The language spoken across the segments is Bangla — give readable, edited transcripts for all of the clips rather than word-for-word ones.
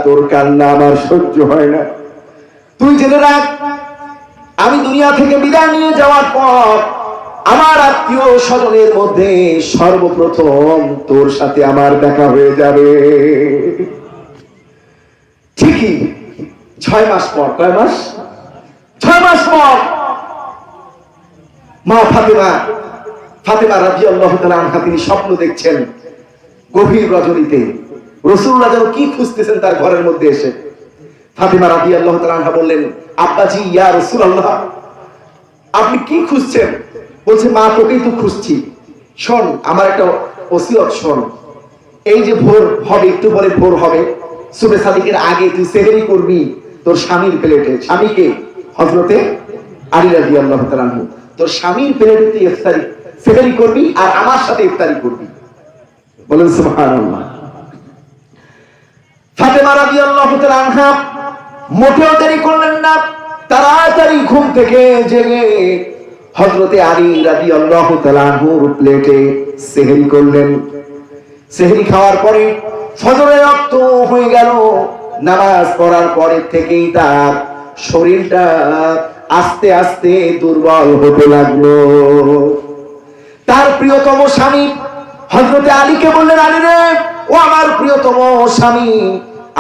তোর কান্না আমার সহ্য হয় না। তুই জেনে রাখ, আমি দুনিয়া থেকে বিদায় নিয়ে যাওয়ার পর আমার আত্মীয় স্বজনের মধ্যে সর্বপ্রথম তোর সাথে আমার দেখা হয়ে যাবে। ঠিকই 6 মাস পর, কয় মাস? 6 মাস পর মা ফাতেমা রাদিয়াল্লাহু তাআলা আনহা তিনি স্বপ্ন দেখছেন গভীর রজনীতে রাসূলুল্লাহ যেন কি খুঁজতেছেন তার ঘরের মধ্যে এসে। ফাতেমা রাদিয়াল্লাহু তাআলা আনহা বললেন, আব্বাজি ইয়া রাসূলুল্লাহ, আপনি কি খুঁজছেন? বলছে, মা তোকেই তো খুঁজছি। শোন, আমার একটা ওসিয়ত শোন। এই যে ভোর হবে, একটু পরে ভোর হবে, সুবহে সাদিকের আগে তুই সেহরি করবি তোর স্বামীর প্লেটে। স্বামীকে? হযরতে আলী রাদিয়াল্লাহু তাআলা আনহু। তোর স্বামীর প্লেটে তুই ইফতারি সেহরি করবি আর আমার সাথে ইফতারি করবি। বলেন সুবহানাল্লাহ। ফাতেমা রাদিয়াল্লাহু তাআলা আনহা মোটেও দেরি করলেন না, তাড়াতাড়ি ঘুম থেকে জেগে হযরতে আলী রাদিয়াল্লাহু তাআলা আনহুর প্লেটে সেহরি করলেন। সেহরি খাওয়ার পরে ফজরের রক্ত হয়ে গেল। নামাজ পড়ার পরে থেকেই তার শরীরটা আস্তে আস্তে দুর্বল হতে লাগলো। তার প্রিয়তম স্বামী হযরতে আলীকে বললেন, আলী রে, ও আমার প্রিয়তম স্বামী,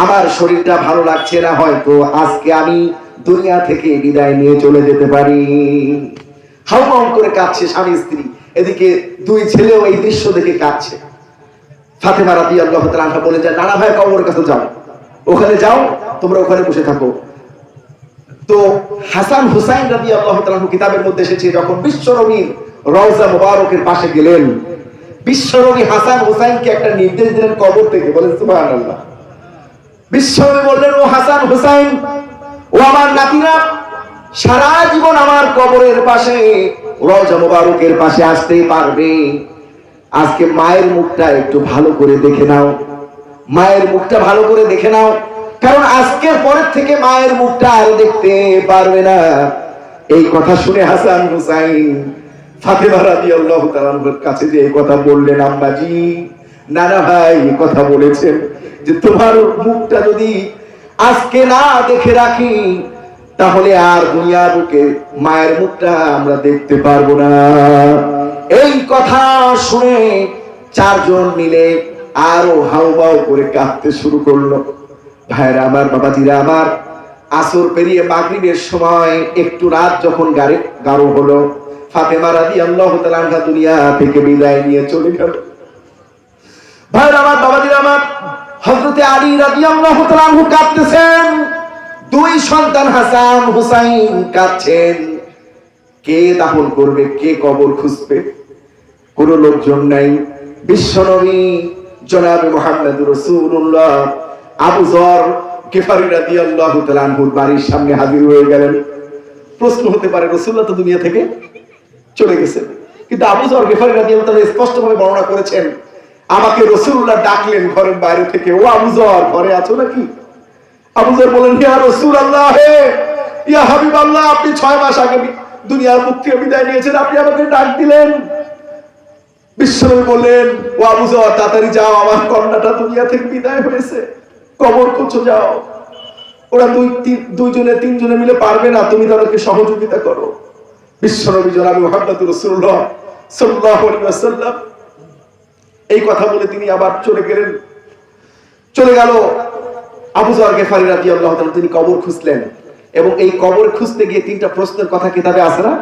আমার শরীরটা ভালো লাগছে না, হয়তো আজকে আমি দুনিয়া থেকে বিদায় নিয়ে চলে যেতে পারি। হাউমাউ করে কাঁদছে স্বামী স্ত্রী, এদিকে 2 ছেলেও এই দৃশ্য দেখে কাঁদছে। ফাতেমা রাদিয়াল্লাহু তাআলা আনহা বলে, নানা ভাই কবরের কাছে যাও, ওখানে যাও, তোমরা ওখানে বসে থাকো। তো হাসান হুসাইন রাদিয়াল্লাহু তাআলা আনহু কিতাবের মধ্যে এসেছে, যখন বিশ্বনবীর রওজা মুবারকের পাশে গেলেন, বিশ্বনবী হাসান হুসাইনকে একটা নির্দেশ দিলেন কবর থেকে। বলেন সুবহানাল্লাহ। বিশ্বনবী বললেন, ও হাসান হুসাইন, ও আমার নাতিরা, সারা জীবন আমার কবরের পাশে রওজা মুবারকের পাশে আসতেই পারবে, আজকে মায়ের মুখটা একটু ভালো করে দেখে নাও, মায়ের মুখটা ভালো করে দেখে নাও, কারণ আজকের পরের থেকে মায়ের মুখটা আর দেখতে পারবে না। এই কথা শুনে হাসান হুসাইন ফাতেমা রাদিয়াল্লাহু তাআলা আনহার কাছে যে এই কথা বললেন, আম্মাজি, নানা ভাই কথা বলেছেন যে তোমার মুখটা যদি আজকে না দেখে রাখি, তাহলে আর দুনিয়ার বুকে মায়ের মুখটা আমরা দেখতে পারবো না। এই কথা শুনে 4 জন মিলে আরো হাউমাউ করে কাঁদতে শুরু করলো। ভাইরা আমার, বাবাজিরা আমার, আসর পেরিয়ে মাগরিবের সময় একটু রাত যখন গাঢ় হলো, ফাতেমা রাদিয়াল্লাহু তাআলা আনহা দুনিয়া থেকে বিদায় নিয়ে চলে গেল। ভাইরা আমার, বাবাজিরা আমার, হযরতে আলী রাদিয়াল্লাহু তাআলা আনহু কাঁদতেছেন, 2 সন্তান হাসান হুসাইন কাঁদছেন। কে দাফন করবে, কে কবর খুঁজবে? কোন লোকজন নাই। বিশ্বনবী জনাবে মুহাম্মদুর রাসূলুল্লাহ আবু যর গিফারী রাদিয়াল্লাহু তাআলা আনহুর বাড়ির সামনে হাজির হয়ে গেলেন। প্রশ্ন হতে পারে, রাসূলুল্লাহ তো দুনিয়া থেকে চলে গেছেন, কিন্তু আবু যর গিফারী রাদিয়াল্লাহু তাআলা স্পষ্টভাবে বর্ণনা করেছেন, আমাকে রাসূলুল্লাহ ডাকলেন ঘরের বাইরে থেকে, ও আবু যর, ঘরে আছো নাকি? আবু যর বলেন, ইয়া রাসূলুল্লাহ, হে ইয়া হাবিবাল্লাহ, আপনি 6 মাস আগে দুনিয়ার মুখ থেকে বিদায় নিয়েছেন, আপনি আমাকে ডাক দিলেন। বিশ্বনবী বললেন, ও আবু যর, তাড়াতাড়ি যাও, আমার কন্যাটা দুনিয়া থেকে বিদায় হয়েছে, কবর খুঁজে যাও। ওরা 2 জনে 3 জনে মিলে পারবে না, তুমি তাদেরকে সহযোগিতা করো। বিশ্বনবী জনাবে মুহাম্মদুর রাসূলুল্লাহ সাল্লাল্লাহু আলাইহি ওয়াসাল্লাম এই কথা বলে তিনি আবার চলে গেল। আবু যর গিফারী রাদিয়াল্লাহু তাআলা তিনি কবর খুঁজলেন, এবং এই কবর খুঁজতে গিয়ে 3টা প্রশ্নের কথা কিতাবে আছে না?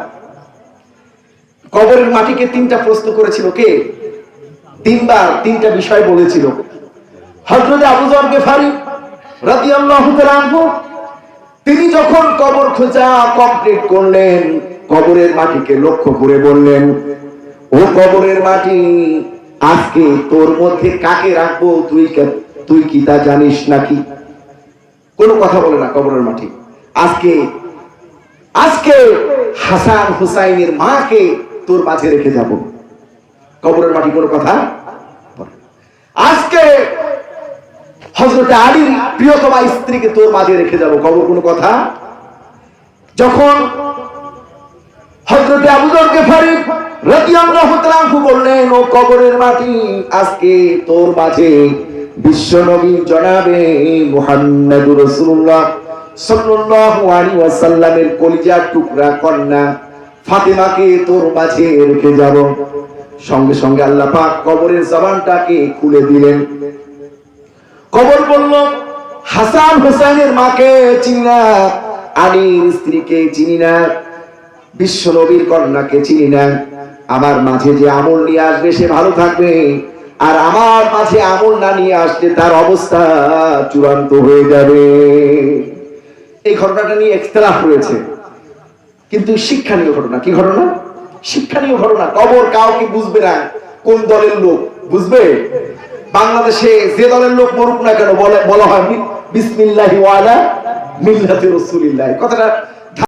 কবরের মাটিকে 3টা প্রশ্ন করেছিল কে? 3বার 3টা বিষয় বলেছিল। হযরত আবু যর গিফারী রাদিয়াল্লাহু তাআলা আনহু তিনি যখন কবর খোঁজা কমপ্লিট করলেন, কবরের মাটিকে লক্ষ্য করে বললেন, ও কবরের মাটি, আজকে তোর মধ্যে কাকে রাখবো তুই কি তা জানিস নাকি? কোনো কথা বলে না কবরের মাটি। আজকে হাসান হুসাইনের মাকে তোর মাঝে রেখে যাব। কবরের মাটি কোনো কথা বলে। আজকে হযরত আলীর প্রিয়তমা স্ত্রীকে তোর মাঝে রেখে যাব, কবর কোনো কথা। যখন হযরত আবু যর গিফারী রাদিয়াল্লাহু তাআলা আনহু বললেন, ও কবরের মাটি, আজকে তোর মাঝে বিশ্বনবী জনাবে মুহাম্মদুর রাসূলুল্লাহ সাল্লাল্লাহু আলাইহি ওয়াসাল্লামের কলিজার টুকরা কন্যা ফাতেমাকে তোর মাঝে রেখে যাব। সঙ্গে সঙ্গে আল্লাহ পাক কবরের জবানটাকে খুলে দিলেন। কবর বলল, হাসান হোসেনের মাকে চিনি না, আলীর স্ত্রীকে চিনি না, বিশ্বনবীর কন্যাকে চিনি না। আমার মাঝে যে আমল নিয়ে আসবে সে ভালো থাকবে, আর আমার মাঝে আমল না নিয়ে আসলে তার অবস্থা চূড়ান্ত হয়ে যাবে। এই ঘটনাটা নিয়ে ইখতিলাফ রয়েছে, কিন্তু শিক্ষণীয় ঘটনা। কি ঘটনা? শিক্ষণীয় ঘটনা। কবর কাউকে বুঝবে না কোন দলের লোক, বুঝবে? বাংলাদেশে যে দলের লোক মরুক না কেন বলা হয় বিসমিল্লাহি ওয়া আলা মিল্লাতি রাসূলিল্লাহ। কথাটা